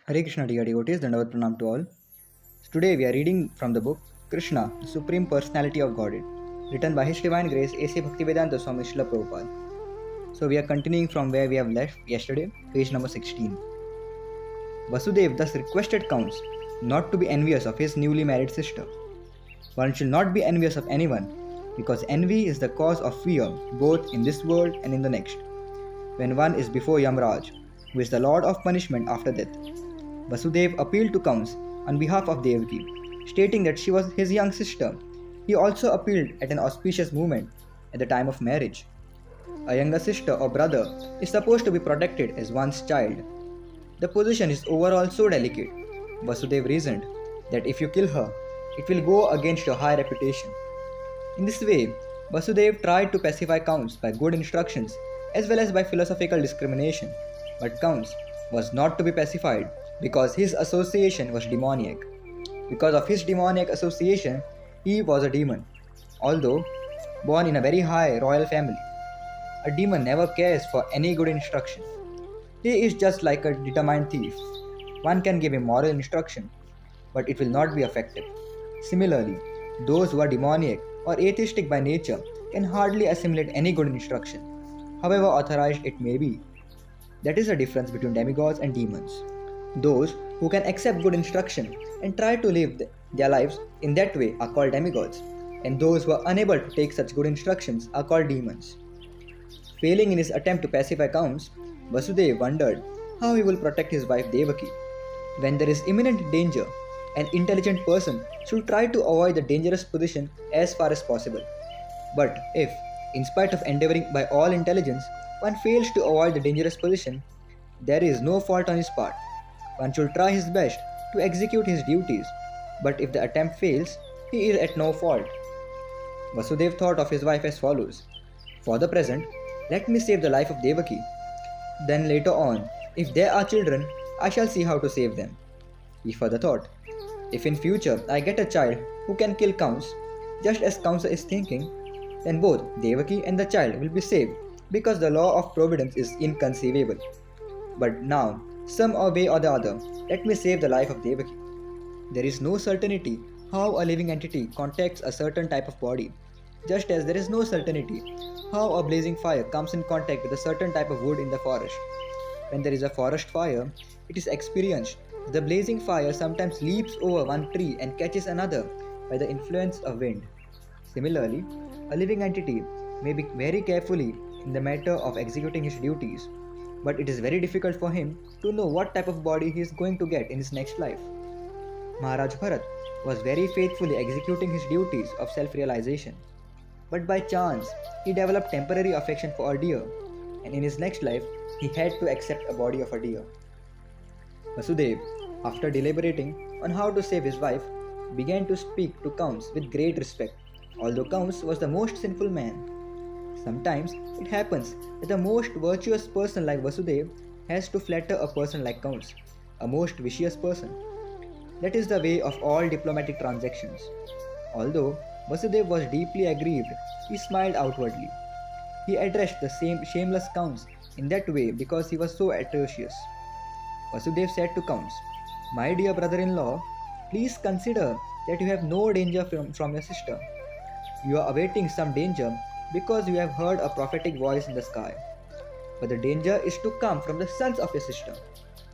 Hare Krishna dear devotees, Dandavat Pranam to all. Today we are reading from the book Kṛṣṇa, the Supreme Personality of Godhead, written by His Divine Grace A.C. Bhaktivedanta Swami Śrila Prabhupāda. So we are continuing from where we have left yesterday, page number 16. Vasudeva thus requested Kamsa not to be envious of his newly married sister. One should not be envious of anyone, because envy is the cause of fear both in this world and in the next. When one is before Yamraj, who is the Lord of punishment after death, Vasudeva appealed to Kamsa on behalf of Devaki, stating that she was his young sister. He also appealed at an auspicious moment at the time of marriage. A younger sister or brother is supposed to be protected as one's child. The position is overall so delicate. Vasudeva reasoned that if you kill her, it will go against your high reputation. In this way, Vasudeva tried to pacify Kamsa by good instructions as well as by philosophical discrimination, but Kamsa was not to be pacified because his association was demoniac. Because of his demoniac association, he was a demon. Although born in a very high royal family, a demon never cares for any good instruction. He is just like a determined thief. One can give him moral instruction, but it will not be effective. Similarly, those who are demoniac or atheistic by nature can hardly assimilate any good instruction, however authorized it may be. That is the difference between demigods and demons. Those who can accept good instruction and try to live their lives in that way are called demigods, and those who are unable to take such good instructions are called demons. Failing in his attempt to pacify Kamsa, Vasudeva wondered how he will protect his wife Devaki. When there is imminent danger, an intelligent person should try to avoid the dangerous position as far as possible. But if, in spite of endeavoring by all intelligence, one fails to avoid the dangerous position, there is no fault on his part. One should try his best to execute his duties, but if the attempt fails, he is at no fault. Vasudeva thought of his wife as follows: for the present, let me save the life of Devaki. Then later on, if there are children, I shall see how to save them. He further thought, if in future I get a child who can kill Kamsa, just as Kamsa is thinking, then both Devaki and the child will be saved, because the law of providence is inconceivable. But now, some way or the other, let me save the life of Devaki. There is no certainty how a living entity contacts a certain type of body, just as there is no certainty how a blazing fire comes in contact with a certain type of wood in the forest. When there is a forest fire, it is experienced that the blazing fire sometimes leaps over one tree and catches another by the influence of wind. Similarly, a living entity may be very carefully in the matter of executing his duties, but it is very difficult for him to know what type of body he is going to get in his next life. Maharaj Bharat was very faithfully executing his duties of self-realization, but by chance he developed temporary affection for a deer, and in his next life he had to accept a body of a deer. Vasudeva, after deliberating on how to save his wife, began to speak to Kamsa with great respect, although Kamsa was the most sinful man. Sometimes it happens that a most virtuous person like Vasudeva has to flatter a person like Kamsa, a most vicious person. That is the way of all diplomatic transactions. Although Vasudeva was deeply aggrieved, he smiled outwardly. He addressed the same shameless Kamsa in that way because he was so atrocious. Vasudeva said to Kamsa, my dear brother-in-law, please consider that you have no danger from your sister. You are awaiting some danger because you have heard a prophetic voice in the sky. But the danger is to come from the sons of your sister,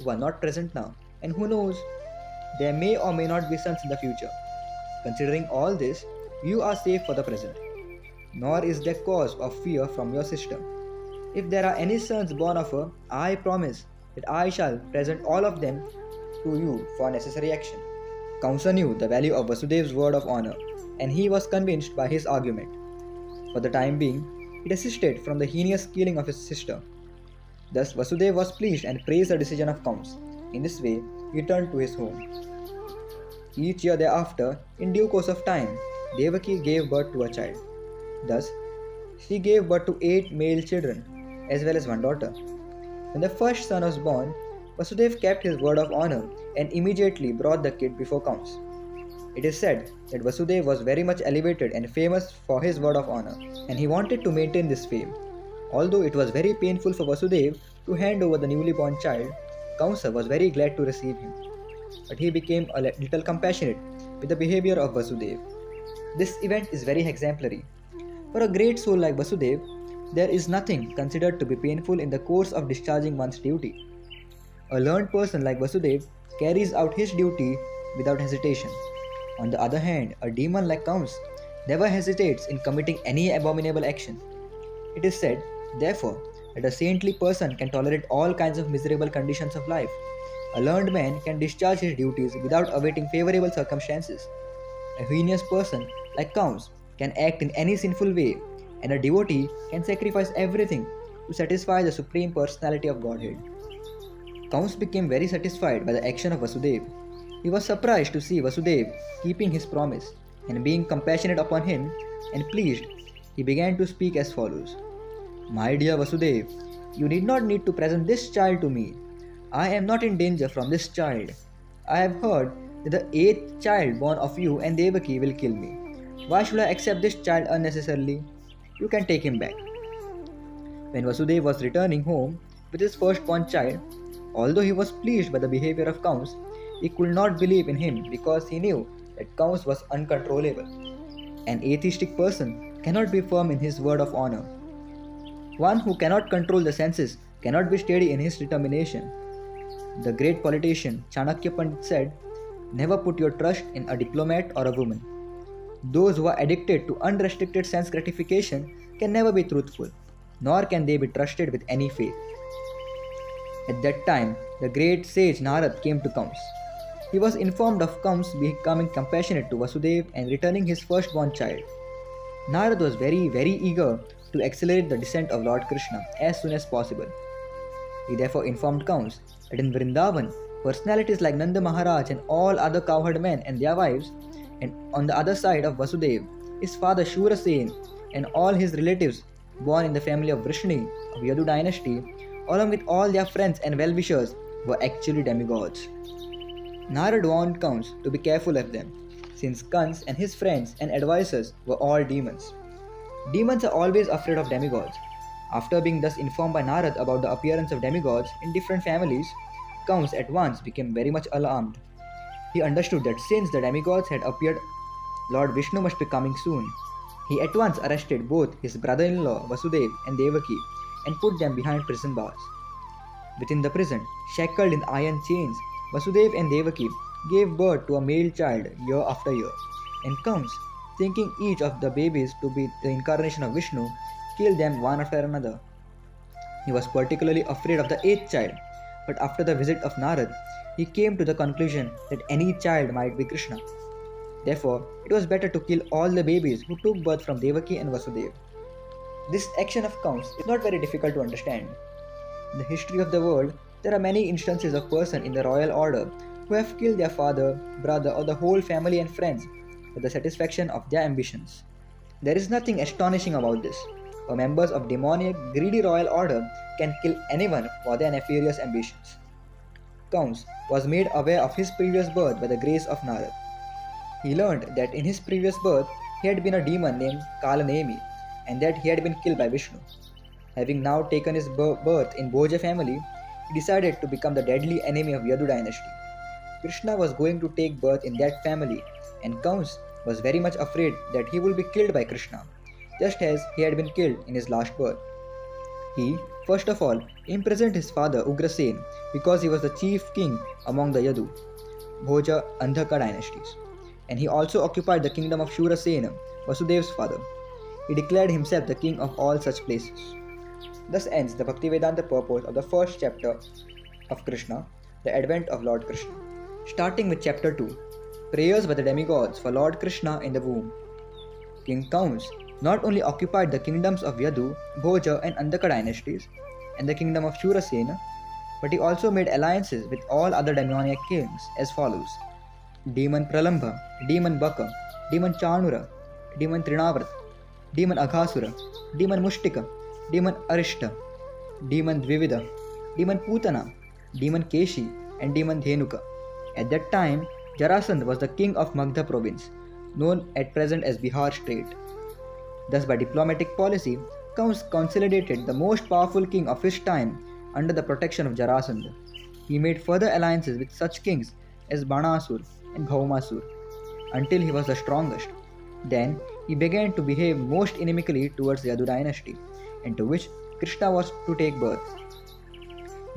who are not present now, and who knows, there may or may not be sons in the future. Considering all this, you are safe for the present. Nor is there cause of fear from your sister. If there are any sons born of her, I promise that I shall present all of them to you for necessary action. Kamsa knew the value of Vasudeva's word of honor, and he was convinced by his argument. For the time being, he desisted from the heinous killing of his sister. Thus Vasudeva was pleased and praised the decision of Kamsa. In this way, he returned to his home. Each year thereafter, in due course of time, Devaki gave birth to a child. Thus, she gave birth to 8 male children, as well as one daughter. When the first son was born, Vasudeva kept his word of honor and immediately brought the kid before Kamsa. It is said that Vasudeva was very much elevated and famous for his word of honor, and he wanted to maintain this fame. Although it was very painful for Vasudeva to hand over the newly born child, Kamsa was very glad to receive him, but he became a little compassionate with the behavior of Vasudeva. This event is very exemplary. For a great soul like Vasudeva, there is nothing considered to be painful in the course of discharging one's duty. A learned person like Vasudeva carries out his duty without hesitation. On the other hand, a demon like Kamsa never hesitates in committing any abominable action. It is said, therefore, that a saintly person can tolerate all kinds of miserable conditions of life. A learned man can discharge his duties without awaiting favorable circumstances. A heinous person like Kamsa can act in any sinful way, and a devotee can sacrifice everything to satisfy the Supreme Personality of Godhead. Kamsa became very satisfied by the action of Vasudeva. He was surprised to see Vasudeva keeping his promise, and being compassionate upon him and pleased, he began to speak as follows. My dear Vasudeva, you need to present this child to me. I am not in danger from this child. I have heard that the 8th child born of you and Devaki will kill me. Why should I accept this child unnecessarily? You can take him back. When Vasudeva was returning home with his firstborn child, although he was pleased by the behavior of Kamsa, he could not believe in him because he knew that Kamsa was uncontrollable. An atheistic person cannot be firm in his word of honor. One who cannot control the senses cannot be steady in his determination. The great politician Chanakya Pandit said, never put your trust in a diplomat or a woman. Those who are addicted to unrestricted sense gratification can never be truthful, nor can they be trusted with any faith. At that time, the great sage Narad came to Kamsa. He was informed of Kamsa becoming compassionate to Vasudeva and returning his firstborn child. Narad was very eager to accelerate the descent of Lord Kṛṣṇa as soon as possible. He therefore informed Kamsa that in Vrindavan, personalities like Nanda Maharaj and all other cowherd men and their wives, and on the other side of Vasudeva, his father Shurasena and all his relatives born in the family of Vrishni of Yadu dynasty, along with all their friends and well-wishers, were actually demigods. Narad warned Kamsa to be careful of them, since Kamsa and his friends and advisors were all demons. Demons are always afraid of demigods. After being thus informed by Narad about the appearance of demigods in different families, Kamsa at once became very much alarmed. He understood that since the demigods had appeared, Lord Vishnu must be coming soon. He at once arrested both his brother-in-law Vasudeva and Devaki and put them behind prison bars. Within the prison, shackled in iron chains, Vasudeva and Devaki gave birth to a male child year after year, and Kamsa, thinking each of the babies to be the incarnation of Vishnu, killed them one after another. He was particularly afraid of the 8th child, but after the visit of Narad, he came to the conclusion that any child might be Kṛṣṇa. Therefore, it was better to kill all the babies who took birth from Devaki and Vasudeva. This action of Kamsa is not very difficult to understand. In the history of the world, there are many instances of persons in the royal order who have killed their father, brother, or the whole family and friends for the satisfaction of their ambitions. There is nothing astonishing about this, for members of demoniac, greedy royal order can kill anyone for their nefarious ambitions. Kamsa was made aware of his previous birth by the grace of Narad. He learned that in his previous birth he had been a demon named Kalanemi, and that he had been killed by Vishnu. Having now taken his birth in Bhoja family, he decided to become the deadly enemy of Yadu dynasty. Kṛṣṇa was going to take birth in that family, and Kamsa was very much afraid that he would be killed by Kṛṣṇa, just as he had been killed in his last birth. He, first of all, imprisoned his father Ugrasena because he was the chief king among the Yadu, Bhoja, Andhaka dynasties, and he also occupied the kingdom of Shurasena, Vasudeva's father. He declared himself the king of all such places. Thus ends the Bhaktivedanta purport of the first chapter of Kṛṣṇa, the advent of Lord Kṛṣṇa. Starting with chapter 2, Prayers by the demigods for Lord Kṛṣṇa in the womb. King Kamsa not only occupied the kingdoms of Yadu, Bhoja and Andhaka dynasties and the kingdom of Shurasena, but he also made alliances with all other demoniac kings as follows: Demon Pralambha, Demon Baka, Demon Chanura, Demon Trinavrata, Demon Aghasura, Demon Mushtika, Demon Arishta, Demon Dvivida, Demon Putana, Demon Keshi, and Demon Dhenuka. At that time, Jarasandha was the king of Magdha province, known at present as Bihar state. Thus, by diplomatic policy, Kamsa consolidated the most powerful king of his time under the protection of Jarasandha. he made further alliances with such kings as Banasur and Bhaumasur until he was the strongest. Then he began to behave most inimically towards the Yadu dynasty, into which Kṛṣṇa was to take birth.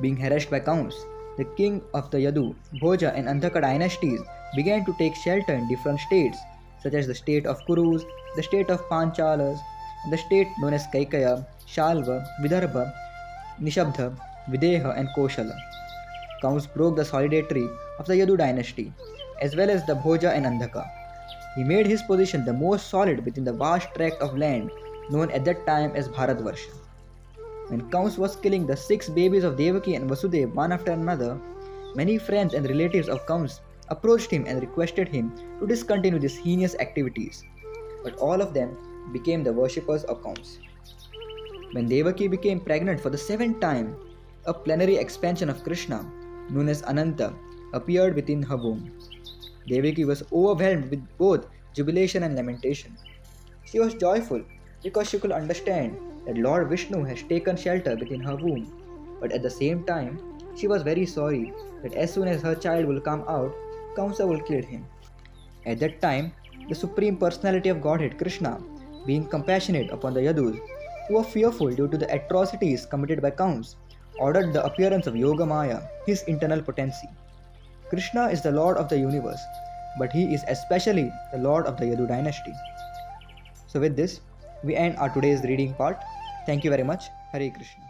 Being harassed by Kamsa, the king of the Yadu, Bhoja and Andhaka dynasties began to take shelter in different states, such as the state of Kurus, the state of Panchalas, and the state known as Kaikaya, Shalva, Vidarbha, Nishabdha, Videha and Koshala. Kamsa broke the solidarity of the Yadu dynasty, as well as the Bhoja and Andhaka. He made his position the most solid within the vast tract of land known at that time as Bharatvarsha. When Kamsa was killing the 6 babies of Devaki and Vasudeva one after another, many friends and relatives of Kamsa approached him and requested him to discontinue these heinous activities. But all of them became the worshippers of Kamsa. When Devaki became pregnant for the 7th time, a plenary expansion of Kṛṣṇa, known as Ananta, appeared within her womb. Devaki was overwhelmed with both jubilation and lamentation. She was joyful because she could understand that Lord Vishnu has taken shelter within her womb, but at the same time, she was very sorry that as soon as her child will come out, Kamsa will kill him. At that time, the Supreme Personality of Godhead, Kṛṣṇa, being compassionate upon the Yadus, who were fearful due to the atrocities committed by Kamsa, ordered the appearance of Yogamaya, his internal potency. Kṛṣṇa is the Lord of the universe, but he is especially the Lord of the Yadu dynasty. So with this, we end our today's reading part. Thank you very much. Hare Krishna.